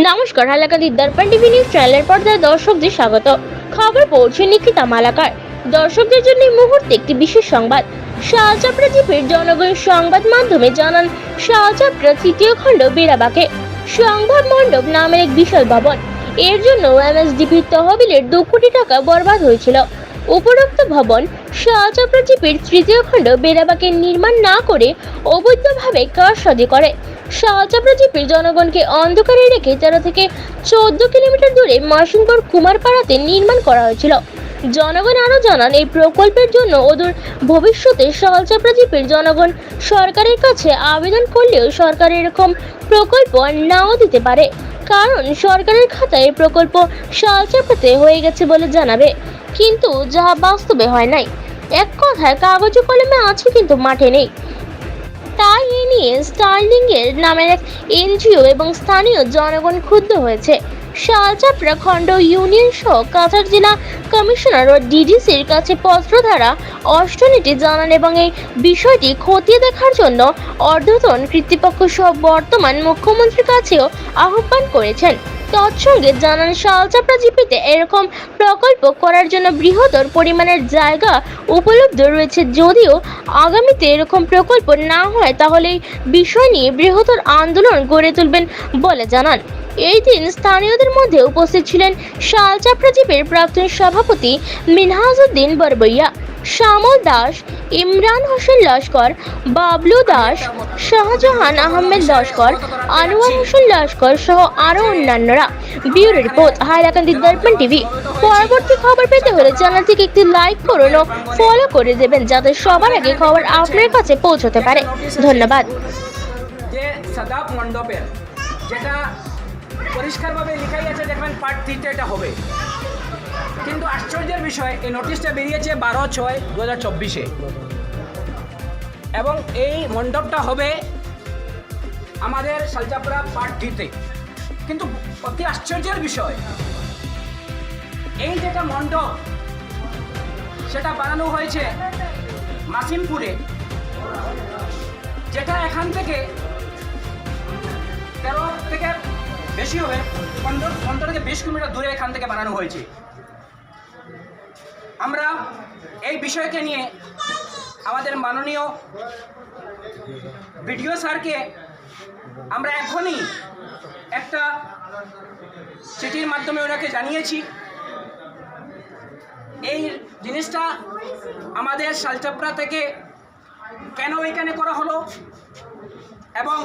নমস্কার, হাইলাকান্দি দর্পণ TV news চ্যানেলের পর্দায় দর্শকদের স্বাগত। খবর পড়ছে নিকিতা মালাকার। দর্শকদের জন্য এই মুহূর্তে একটি বিশেষ সংবাদ। শাহজাপড়া জিপির জনগণ সংবাদ মাধ্যমে জানান, শাহজাপড়া তৃতীয় খণ্ড বেড়াবাকে সংবাদ মণ্ডপ নামের এক বিশাল ভবন, এর জন্য এমএসডিপির তহবিলের 2 কোটি টাকা বরবাদ হয়েছিল। উপরোক্ত ভবন শাহজাপড়া জিপির তৃতীয় খণ্ড বেড়াবাকে নির্মাণ না করে অবৈধভাবে কারসাজি করে। শাহজাপড়া জিপির জনগণকে অন্ধকারে রেখে 13 থেকে 14 কিলোমিটার দূরে মাসিমপুর কুমারপাড়াতে নির্মাণ করা হয়েছিল। জনগণ আরও জানান, এই প্রকল্পের জন্য অদূর ভবিষ্যতে শাহজাপড়া জিপির জনগণ সরকারের কাছে আবেদন করলেও সরকার এরকম প্রকল্প নাও দিতে পারে, কারণ সরকারের খাতায় এই প্রকল্প শাহজাপড়াতে হয়ে গেছে বলে জানাবে, কিন্তু যা বাস্তবে হয় নাই। এক কথায় কাগজে কলমে আছে কিন্তু মাঠে নেই। তাই এ নিয়ে স্টার্লিং এর নামের এক এনজিও এবং স্থানীয় জনগণ ক্ষুব্ধ হয়েছে। শাহজাপড়া খণ্ড ইউনিয়ন সহ কাছাড় জেলা কমিশনার ও ডিডিসির কাছে পত্র দ্বারা অষ্টনীতি জানান এবং এই বিষয়টি খতিয়ে দেখার জন্য ঊর্ধ্বতন কর্তৃপক্ষ সহ বর্তমান মুখ্যমন্ত্রীর কাছেও আহ্বান করেছেন। তৎসঙ্গে জানান, শাহজাপড়া জিপিতে এরকম প্রকল্প করার জন্য বৃহত্তর পরিমাণের জায়গা উপলব্ধ রয়েছে। যদিও আগামীতে এরকম প্রকল্প না হয় তাহলে এই বিষয় নিয়ে বৃহত্তর আন্দোলন গড়ে তুলবেন বলে জানান। এই দিন স্থানীয়দের মধ্যে উপস্থিত ছিলেন শাহজাপড়া জিপির প্রাক্তন সভাপতি মিনহাজউদ্দিন বরবইয়া, শ্যামল দাস, ইমরান হোসেন লস্কর, বাবলু দাস, শাহজাহান আহমেদ লস্কর, আনোয়ার হোসেন লস্কর সহ আরও অন্যান্যরা। ব্যুরো রিপোর্ট, হাইলাকান্দি দর্পণ টিভি। পরবর্তী খবর পেতে হলে চ্যানেলটিকে একটি লাইক করুন ও ফলো করে দেবেন, যাতে সবার আগে খবর আপনার কাছে পৌঁছতে পারে। ধন্যবাদ। যে সাদাব মণ্ডপের যেটা পরিষ্কারভাবে লেখাই আছে, দেখবেন পার্ট 3তে এটা হবে, কিন্তু আশ্চর্যের বিষয় এই নোটিশটা বেরিয়েছে 12/6/2024-এ এবং এই মণ্ডপটা হবে আমাদের শাহজাপড়া পার্ট 3-তে। কিন্তু অতি আশ্চর্যের বিষয়, এই যেটা মণ্ডপ সেটা বানানো হয়েছে মাসিমপুরে, যেটা এখান থেকে 13 থেকে বেশি হবে, 15 থেকে 20 কিলোমিটার দূরে এখান থেকে বানানো হয়েছে। আমরা এই বিষয়কে নিয়ে আমাদের মাননীয় বিডিও স্যারকে আমরা এখনই একটা চিঠির মাধ্যমে ওনাকে জানিয়েছি। এই জিনিসটা আমাদের শাহজাপড়া থেকে কেন এখানে করা হলো এবং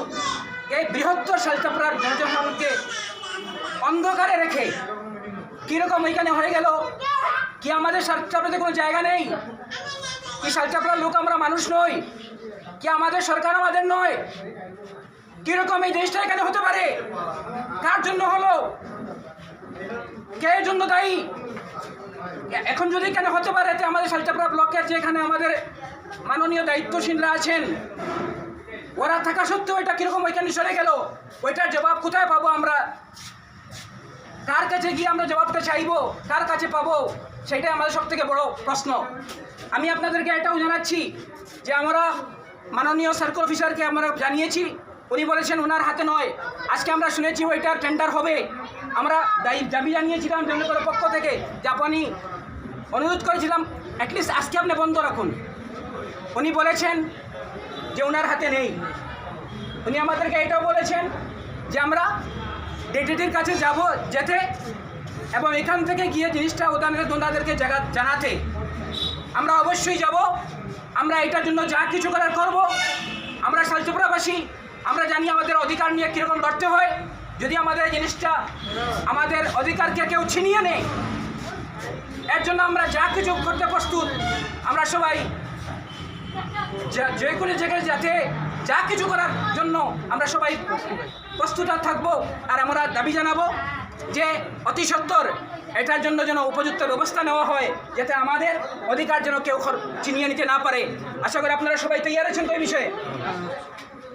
এই বৃহত্তর শাহজাপড়ার জনসাধারণকে অন্ধকারে রেখে কীরকম এখানে হয়ে গেল। কি আমাদের শাহজাপড়াতে কোনো জায়গা নেই? কি শাহজাপড়ার লোক আমরা মানুষ নই? কি আমাদের সরকার আমাদের নয়? কীরকম এই জিনিসটা এখানে হতে পারে? কার জন্য হলো? কে জন্য দায়ী? এখন যদি এখানে হতে পারে, তো আমাদের শাহজাপড়া ব্লকের যে এখানে আমাদের মাননীয় দায়িত্বশীলরা আছেন, ওরা থাকা সত্ত্বেও এটা কীরকম ওইখানে সরে গেল, ওইটার জবাব কোথায় পাবো আমরা? কার কাছে গিয়ে আমরা জবাবটা চাইবো? কার কাছে পাবো? সেটাই আমাদের সব থেকে বড় প্রশ্ন। আমি আপনাদেরকে এটাও জানাচ্ছি যে আমরা মাননীয় সার্কেল অফিসারকে আমরা জানিয়েছি, উনি বলেছেন ওনার হাতে নয়। আজকে আমরা শুনেছি ওইটার টেন্ডার হবে। আমরা দাবি জানিয়েছিলাম জনগণের পক্ষ থেকে, যে আপনি অনুরোধ করেছিলাম অ্যাটলিস্ট আজকে আপনি বন্ধ রাখুন। উনি বলেছেন যে ওনার হাতে নেই। উনি আমাদেরকে এটাও বলেছেন যে আমরা ডেডিটির কাছে যেতে এবং এখান থেকে গিয়ে জিনিসটা ওনাদেরকে জানাতে। আমরা অবশ্যই যাব। আমরা এটার জন্য যা কিছু করার করব। আমরা শাহজাপড়াবাসী, আমরা জানি আমাদের অধিকার নিয়ে কীরকম লড়তে হয়। যদি আমাদের এই জিনিসটা, আমাদের অধিকারকে কেউ ছিনিয়ে নেয়, এর জন্য আমরা যা কিছু করতে প্রস্তুত। আমরা সবাই যে কোনো জায়গায় যাতে যা কিছু করার জন্য আমরা সবাই প্রস্তুত থাকবো। আর আমরা দাবি জানাবো যে অতি সত্বর এটার জন্য যেন উপযুক্ত ব্যবস্থা নেওয়া হয়, যাতে আমাদের অধিকার যেন কেউ ছিনিয়ে নিতে না পারে। আশা করি আপনারা সবাই তৈরি আছেন তো এই বিষয়ে।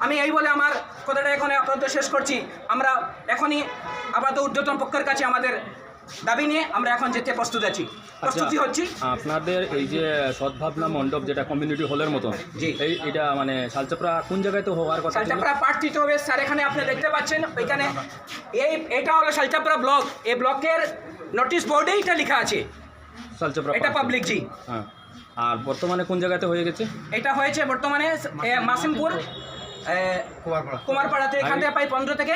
আমি এই বলে আমার কথাটা এখন আপাতত শেষ করছি। আমরা এখনই আপাতত ঊর্ধ্বতন পক্ষের কাছে আমাদের দাবি নিয়ে আমরা এখন যেতে প্রস্তুত আছি, প্রস্তুতি হচ্ছি। আপনাদের এই যে সদ্ভাবনা মণ্ডপ যেটা কমিউনিটি হলের মতন, জি। এটা মানে শালচাপড়া কোন জায়গায় তো হওয়ার কথা ছিল? শালচাপড়া পার্ট দিতে হবে স্যার, এখানে আপনি দেখতে পাচ্ছেন ওইখানে এটা হলো শালচাপড়া ব্লক, এই ব্লকের নোটিশ বোর্ডে এটা লেখা আছে, শালচাপড়া এটা পাবলিক। জি। হ্যাঁ, আর বর্তমানে কোন জায়গাতে হয়ে গেছে? এটা হয়েছে বর্তমানে মাসিমপুর কুমারপাড়াতে, এখান থেকে প্রায় 15 থেকে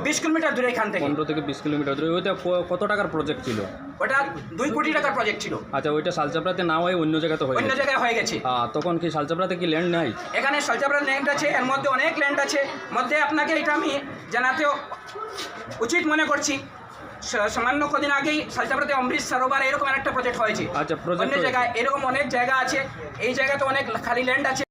20 কিলোমিটার দূরে, এখান থেকে 15 থেকে 20 কিলোমিটার দূরে। ওইটা কত টাকার প্রজেক্ট ছিল? ওটা 2 কোটি টাকার প্রজেক্ট ছিল। আচ্ছা, ওইটা শালচাপড়াতে না হয়ে অন্য জায়গাতে হয়ে অন্য গেছে। জায়গায় হয়ে গেছে। তখন কি শালচাপড়াতে কি ল্যান্ড নাই? এখানে শালচাপড়া ল্যান্ড আছে, এর মধ্যে অনেক ল্যান্ড আছে, মধ্যে আপনাকে এটা আমি জানাতেও উচিত মনে করছি। সামান্য কদিন আগেই শালচাপড়াতে অমৃত সরোবর এরকম একটা প্রজেক্ট হয়েছে। আচ্ছা, প্রজেক্ট অন্য জায়গায় এরকম অনেক জায়গা আছে, এই জায়গাতে অনেক খালি ল্যান্ড আছে।